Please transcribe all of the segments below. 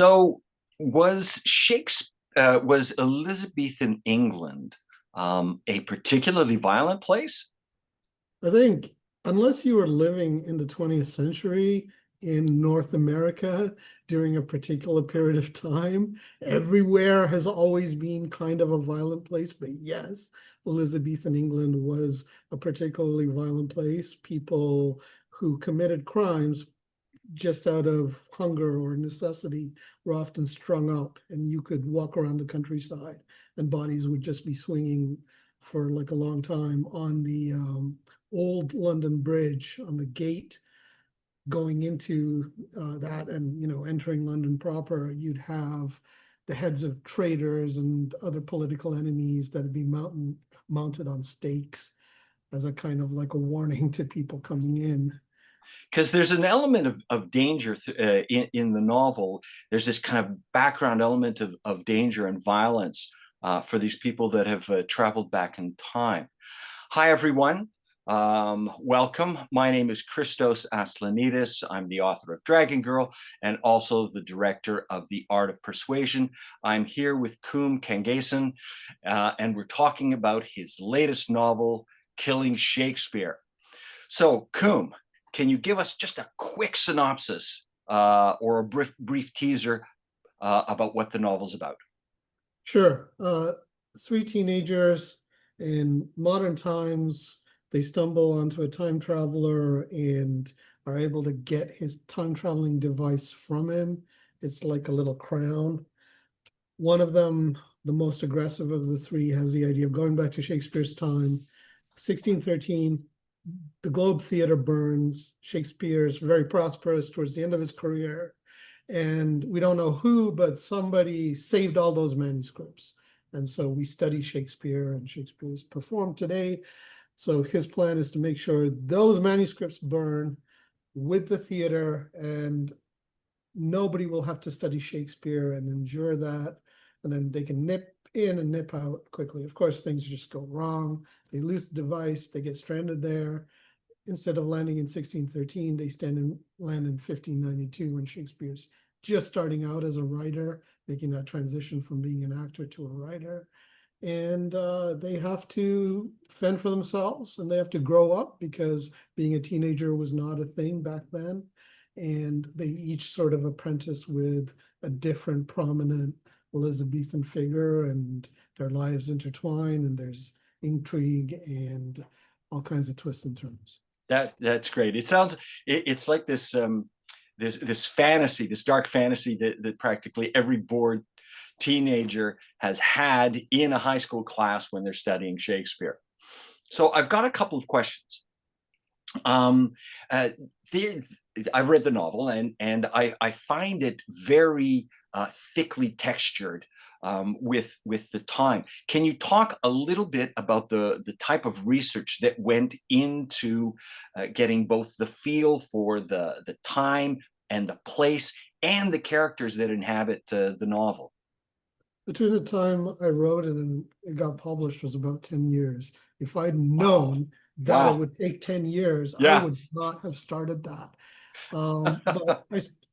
So was Shakespeare was Elizabethan England a particularly violent place? I think unless you were living in the 20th century in North America during a particular period of time, everywhere has always been kind of a violent place. But yes, Elizabethan England was a particularly violent place. People who committed crimes just out of hunger or necessity were often strung up, and you could walk around the countryside and bodies would just be swinging for like a long time on the old London Bridge, on the gate going into that, and entering London proper. You'd have the heads of traitors and other political enemies that would be mounted on stakes as a kind of like a warning to people coming in. Because there's an element of danger in the novel. There's this kind of background element of danger and violence for these people that have traveled back in time. Hi, everyone. Welcome. My name is Christos Aslanidis. I'm the author of Dragon Girl and also the director of The Art of Persuasion. I'm here with Koom Kankesan, and we're talking about his latest novel, Killing Shakespeare. So, Koom, can you give us just a quick synopsis or a brief teaser about what the novel's about? Sure. Three teenagers in modern times, they stumble onto a time traveler and are able to get his time traveling device from him. It's like a little crown. One of them, the most aggressive of the three, has the idea of going back to Shakespeare's time. 1613, the Globe Theatre burns. Shakespeare is very prosperous towards the end of his career. And we don't know who, but somebody saved all those manuscripts. And so we study Shakespeare, and Shakespeare is performed today. So his plan is to make sure those manuscripts burn with the theater, and nobody will have to study Shakespeare and endure that. And then they can nip in and nip out quickly. Of course, things just go wrong. They lose the device, they get stranded there. Instead of landing in 1613, they land in 1592 when Shakespeare's just starting out as a writer, making that transition from being an actor to a writer. And they have to fend for themselves, and they have to grow up because being a teenager was not a thing back then. And they each sort of apprentice with a different prominent Elizabethan figure, and their lives intertwine, and there's intrigue and all kinds of twists and turns. That's great. It's like this fantasy, this dark fantasy that practically every bored teenager has had in a high school class when they're studying Shakespeare. So I've got a couple of questions. Um, uh, there, I've read the novel, and I find it very thickly textured with the time. Can you talk a little bit about the type of research that went into getting both the feel for the time and the place and the characters that inhabit the novel? Between the time I wrote it and it got published was about 10 years. If I'd Oh, known that it wow. would take 10 years, I Yeah. would not have started that. But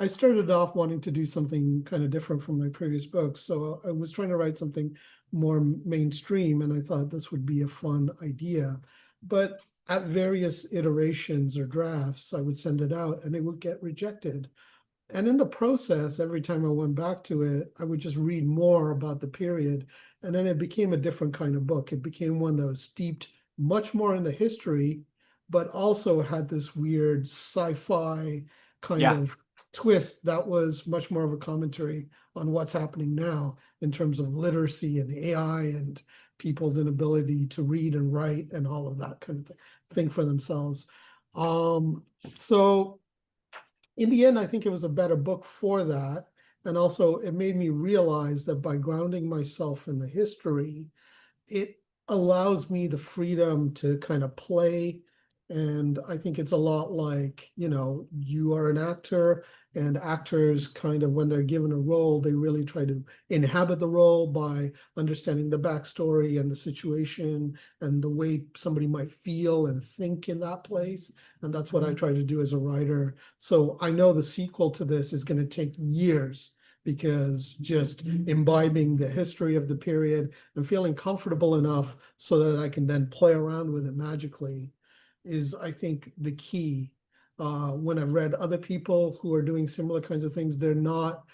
I started off wanting to do something kind of different from my previous books. So I was trying to write something more mainstream, and I thought this would be a fun idea. But at various iterations or drafts, I would send it out and it would get rejected. And in the process, every time I went back to it, I would just read more about the period. And then it became a different kind of book. It became one that was steeped much more in the history, but also had this weird sci-fi kind Yeah. of twist that was much more of a commentary on what's happening now in terms of literacy and AI and people's inability to read and write and all of that kind of thing, think for themselves. So in the end, I think it was a better book for that. And also, it made me realize that by grounding myself in the history, it allows me the freedom to kind of play. And I think it's a lot like, you are an actor, and actors kind of, when they're given a role, they really try to inhabit the role by understanding the backstory and the situation and the way somebody might feel and think in that place. And that's what I try to do as a writer. So I know the sequel to this is going to take years because just imbibing the history of the period and feeling comfortable enough so that I can then play around with it magically is, I think, the key. When I've read other people who are doing similar kinds of things, they're not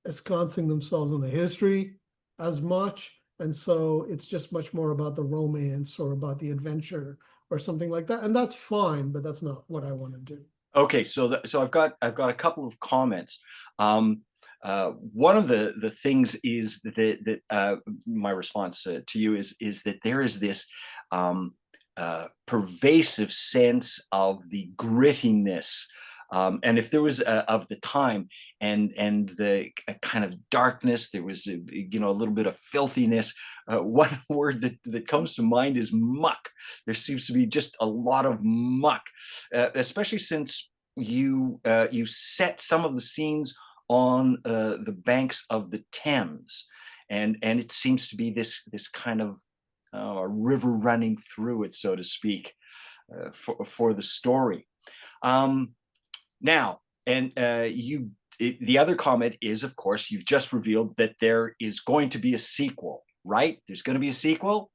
ensconcing themselves in the history as much. And so it's just much more about the romance or about the adventure or something like that. And that's fine, but that's not what I want to do. Okay, so I've got a couple of comments. One of the things is that my response to you is that there is this pervasive sense of the grittiness. And if there was of the time and the kind of darkness, there was a little bit of filthiness. One word that comes to mind is muck. There seems to be just a lot of muck, especially since you set some of the scenes on the banks of the Thames, and it seems to be this kind of a river running through it, so to speak, for the story. Now, and the other comment is, of course, you've just revealed that there is going to be a sequel, right? There's going to be a sequel?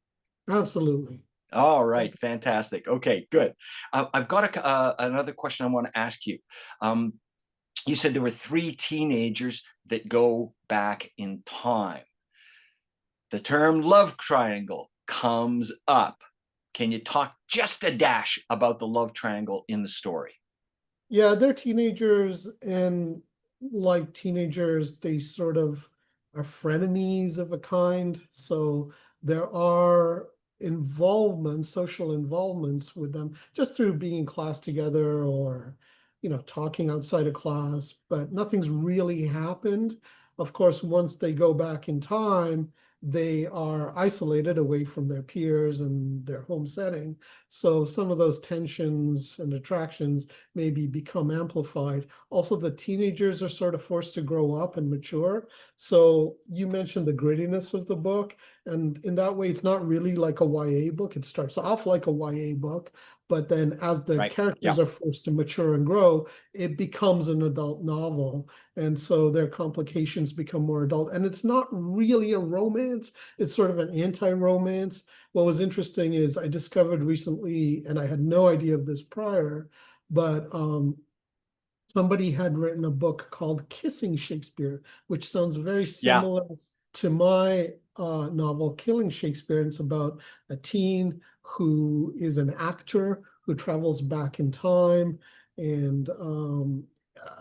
Absolutely. All right, fantastic. Okay, good. I've got another question I want to ask you. You said there were 3 teenagers that go back in time. The term love triangle comes up. Can you talk just a dash about the love triangle in the story? Yeah, they're teenagers, and like teenagers, they sort of are frenemies of a kind. So there are social involvements with them just through being in class together or, talking outside of class, but nothing's really happened. Of course, once they go back in time, they are isolated away from their peers and their home setting. So some of those tensions and attractions maybe become amplified. Also, the teenagers are sort of forced to grow up and mature. So you mentioned the grittiness of the book, and in that way, it's not really like a YA book. It starts off like a YA book, but then as the Right. characters Yeah. are forced to mature and grow, it becomes an adult novel. And so their complications become more adult. And it's not really a romance, it's sort of an anti-romance. What was interesting is I discovered recently, and I had no idea of this prior, but somebody had written a book called Kissing Shakespeare, which sounds very Yeah. similar to my novel, Killing Shakespeare. And it's about a teen who is an actor who travels back in time. And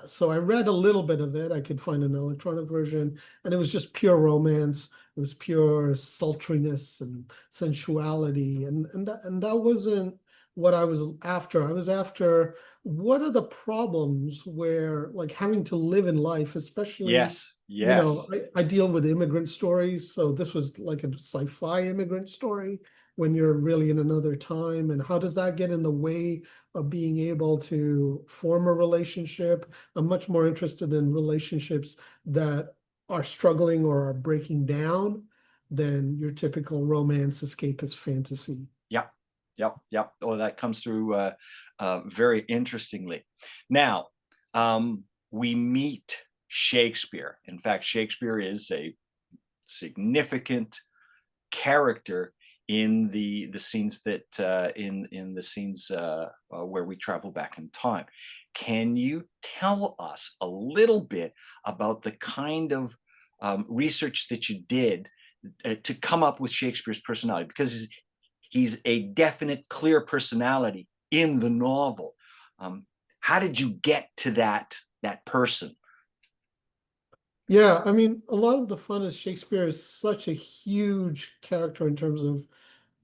so I read a little bit of it. I could find an electronic version, and it was just pure romance. It was pure sultriness and sensuality. And that wasn't what I was after. I was after, what are the problems where, like, having to live in life, especially, Yes. Yes. I deal with immigrant stories. So this was like a sci-fi immigrant story when you're really in another time. And how does that get in the way of being able to form a relationship? I'm much more interested in relationships that are struggling or are breaking down than your typical romance escapist fantasy. Yep. Yep. Yep. Oh, that comes through very interestingly. Now, we meet Shakespeare. In fact, Shakespeare is a significant character in the scenes that in the scenes where we travel back in time. Can you tell us a little bit about the kind of research that you did to come up with Shakespeare's personality? Because he's a definite, clear personality in the novel. How did you get to that person? Yeah, I mean, a lot of the fun is Shakespeare is such a huge character in terms of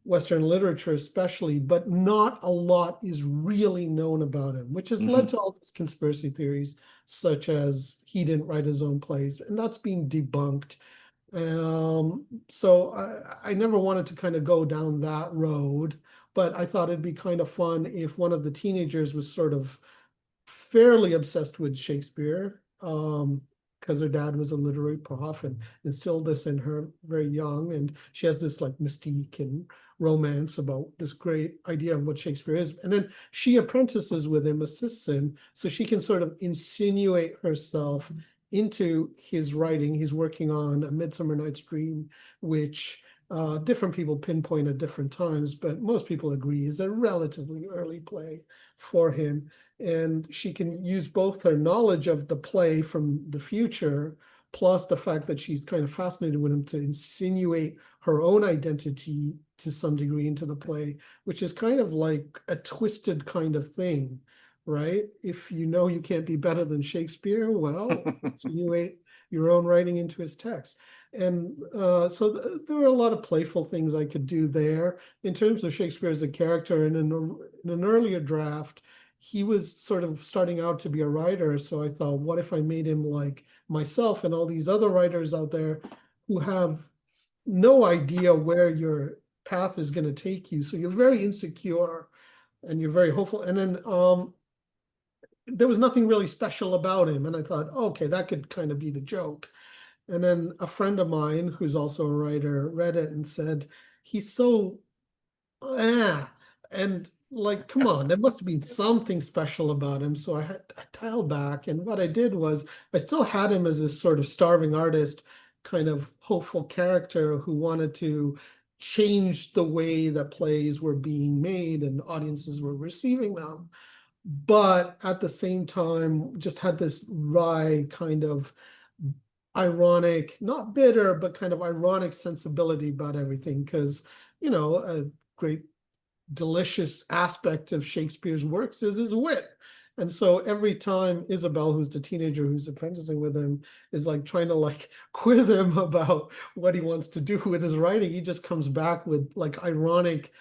Western literature, especially, but not a lot is really known about him, which has led Mhm. to all these conspiracy theories, such as he didn't write his own plays, and that's being debunked. So I never wanted to kind of go down that road, but I thought it'd be kind of fun if one of the teenagers was sort of fairly obsessed with Shakespeare, because her dad was a literary prof and instilled this in her very young. And she has this like mystique and romance about this great idea of what Shakespeare is. And then she apprentices with him, assists him, so she can sort of insinuate herself into his writing. He's working on A Midsummer Night's Dream, which different people pinpoint at different times, but most people agree is a relatively early play for him. And she can use both her knowledge of the play from the future, plus the fact that she's kind of fascinated with him, to insinuate her own identity to some degree into the play, which is kind of like a twisted kind of thing, right? If you know you can't be better than Shakespeare, well, insinuate your own writing into his text. And so there were a lot of playful things I could do there. In terms of Shakespeare as a character, and in an earlier draft, he was sort of starting out to be a writer. So I thought, what if I made him like myself and all these other writers out there who have no idea where your path is going to take you. So you're very insecure and you're very hopeful. And then there was nothing really special about him. And I thought, okay, that could kind of be the joke. And then a friend of mine, who's also a writer, read it and said, he's so, and like, come on, there must have been something special about him. So I dialed back. And what I did was I still had him as this sort of starving artist, kind of hopeful character who wanted to change the way that plays were being made and audiences were receiving them. But at the same time, just had this wry kind of ironic, not bitter, but kind of ironic sensibility about everything. Because, you know, a great, delicious aspect of Shakespeare's works is his wit. And so every time Isabel, who's the teenager who's apprenticing with him, is like trying to like quiz him about what he wants to do with his writing, he just comes back with like ironic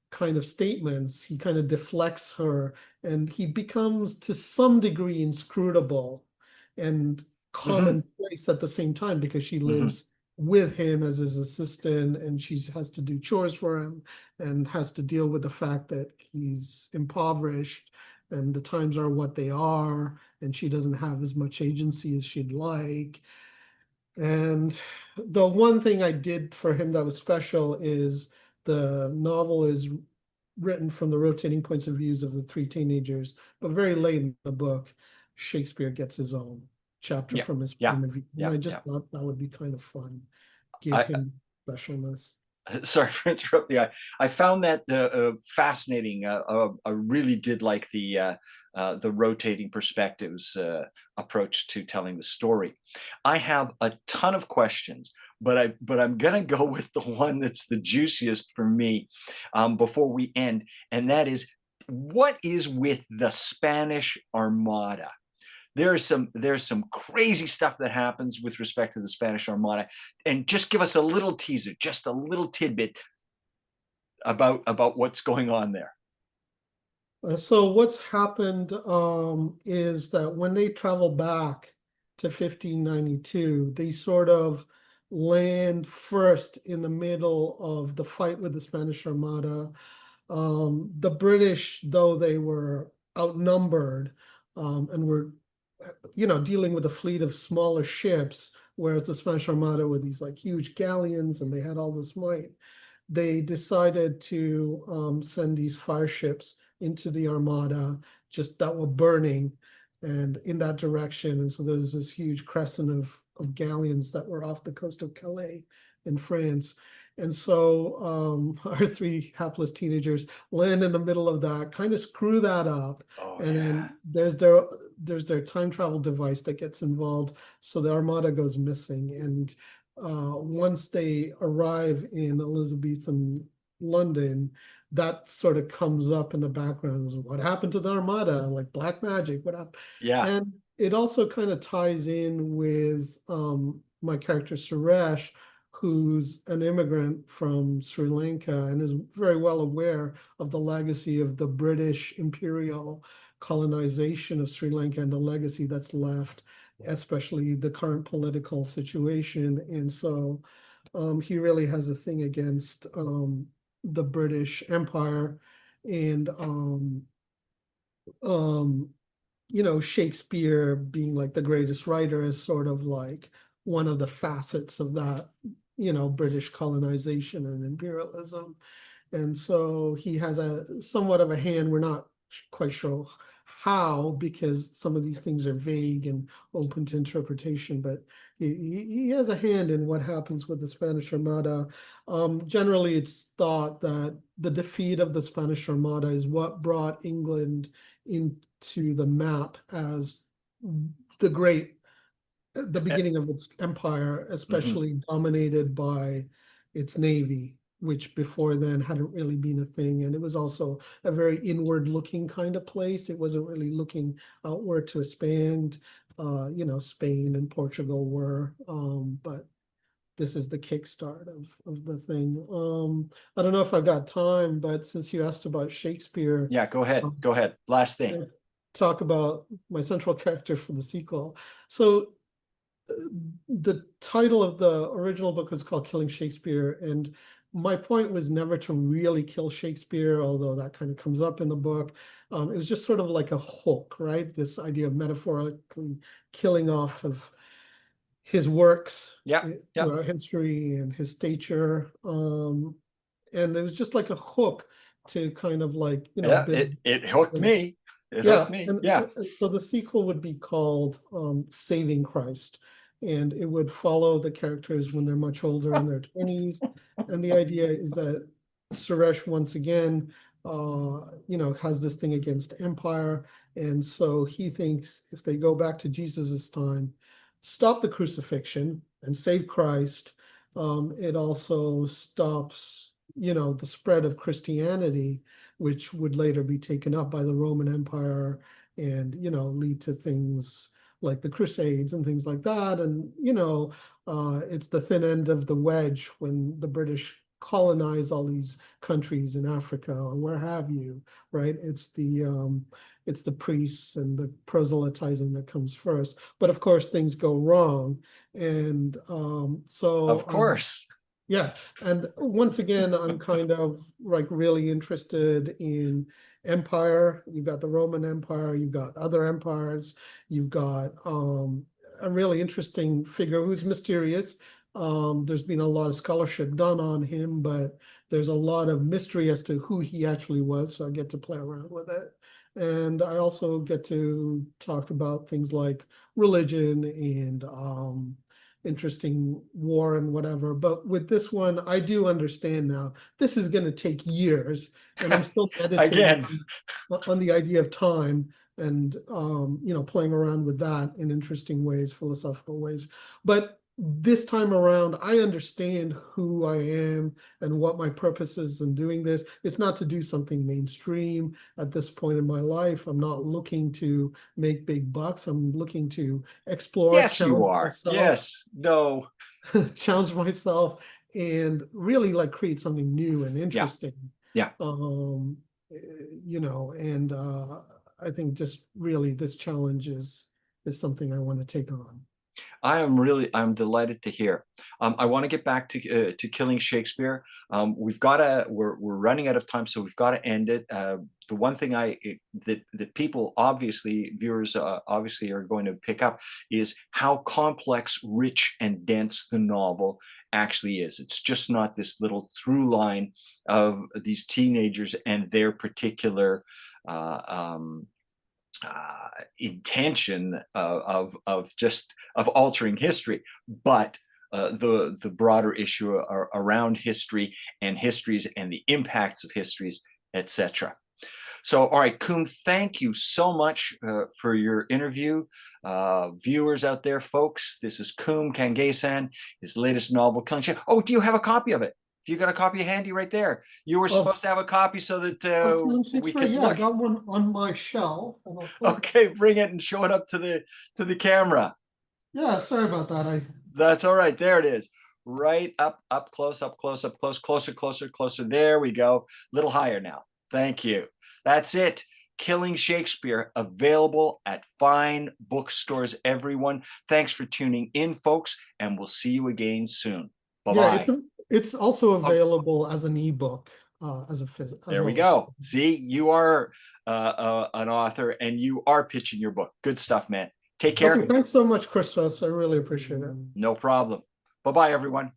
kind of statements. He kind of deflects her, and he becomes to some degree inscrutable and commonplace at the same time, because she lives with him as his assistant, and she has to do chores for him and has to deal with the fact that he's impoverished and the times are what they are, and she doesn't have as much agency as she'd like. And the one thing I did for him that was special is the novel is written from the rotating points of views of the three teenagers, but very late in the book, Shakespeare gets his own chapter Yeah, from his yeah, point of view. And yeah, I just yeah. thought that would be kind of fun, give I, him specialness. sorry for interrupting. I found that fascinating. I really did like the rotating perspectives approach to telling the story. I have a ton of questions, but I'm gonna go with the one that's the juiciest for me before we end, and that is, what is with the Spanish Armada? There's some crazy stuff that happens with respect to the Spanish Armada, and just give us a little teaser, just a little tidbit about what's going on there. So what's happened is that when they travel back to 1592, they sort of land first in the middle of the fight with the Spanish Armada. The British, though they were outnumbered and were, you know, dealing with a fleet of smaller ships, whereas the Spanish Armada were these like huge galleons and they had all this might, they decided to send these fire ships into the Armada just that were burning and in that direction. And so there's this huge crescent of galleons that were off the coast of Calais in France. And so our three hapless teenagers land in the middle of that, kind of screw that up. Oh And yeah. then there's their time travel device that gets involved. So the Armada goes missing. And once they arrive in Elizabethan London, that sort of comes up in the background as what happened to the Armada, like black magic, what happened? Yeah. And it also kind of ties in with my character Suresh, who's an immigrant from Sri Lanka and is very well aware of the legacy of the British imperial colonization of Sri Lanka and the legacy that's left, especially the current political situation. And so he really has a thing against the British Empire, and you know, Shakespeare being like the greatest writer is sort of like one of the facets of that, you know, British colonization and imperialism. And so he has a somewhat of a hand. We're not quite sure how, because some of these things are vague and open to interpretation, but he has a hand in what happens with the Spanish Armada. Generally, it's thought that the defeat of the Spanish Armada is what brought England into the map as the beginning of its empire, especially dominated by its navy, which before then hadn't really been a thing. And it was also a very inward looking kind of place. It wasn't really looking outward to expand. Spain and Portugal were, but this is the kickstart of the thing. I don't know if I've got time, but since you asked about Shakespeare. Yeah, go ahead. Go ahead. Last thing. Talk about my central character for the sequel. So the title of the original book was called Killing Shakespeare, and my point was never to really kill Shakespeare, although that kind of comes up in the book. It was just sort of like a hook, right? This idea of metaphorically killing off of his works, throughout history and his stature. And it was just like a hook to kind of like, it hooked me. It hooked me. So the sequel would be called Saving Christ. And it would follow the characters when they're much older in their 20s. And the idea is that Suresh, once again, has this thing against empire. And so he thinks if they go back to Jesus's time, stop the crucifixion and save Christ, it also stops, the spread of Christianity, which would later be taken up by the Roman Empire and, lead to things like the Crusades and things like that. And, it's the thin end of the wedge when the British colonize all these countries in Africa or where have you, right? It's the priests and the proselytizing that comes first. But of course, things go wrong. And so... Of course. Yeah. And once again, I'm kind of like really interested in empire. You've got the Roman Empire, you've got other empires, you've got a really interesting figure who's mysterious. There's been a lot of scholarship done on him, but there's a lot of mystery as to who he actually was. So I get to play around with it. And I also get to talk about things like religion and interesting war and whatever. But with this one, I do understand now, this is going to take years. And I'm still meditating on the idea of time and, playing around with that in interesting ways, philosophical ways. But this time around, I understand who I am and what my purpose is in doing this. It's not to do something mainstream at this point in my life. I'm not looking to make big bucks. I'm looking to explore. Yes, you are. Myself, yes, no. Challenge myself and really like create something new and interesting. Yeah. And I think just really this challenge is something I want to take on. I'm delighted to hear. I want to get back to Killing Shakespeare. We're running out of time, so we've got to end it. The one thing that people viewers obviously are going to pick up is how complex, rich, and dense the novel actually is. It's just not this little through line of these teenagers and their particular intention of altering history, but the broader issue around history and histories and the impacts of histories, etc. So, all right, Koom, thank you so much for your interview. Viewers out there, folks, this is Koom Kankesan, his latest novel, Killing Shakespeare. Oh, do you have a copy of it? You got a copy handy right there. You were supposed to have a copy so that we could look. I got one on my shelf. Okay, bring it and show it up to the camera. Yeah, sorry about that. That's all right. There it is. Right up close, closer. There we go. A little higher now. Thank you. That's it. Killing Shakespeare, available at fine bookstores, everyone. Thanks for tuning in, folks, and we'll see you again soon. Bye-bye. Yeah, it's also available as an ebook, there we go. See, you are an author and you are pitching your book. Good stuff, man. Take care. Okay, thanks so much, Christos. I really appreciate it. No problem. Bye-bye, everyone.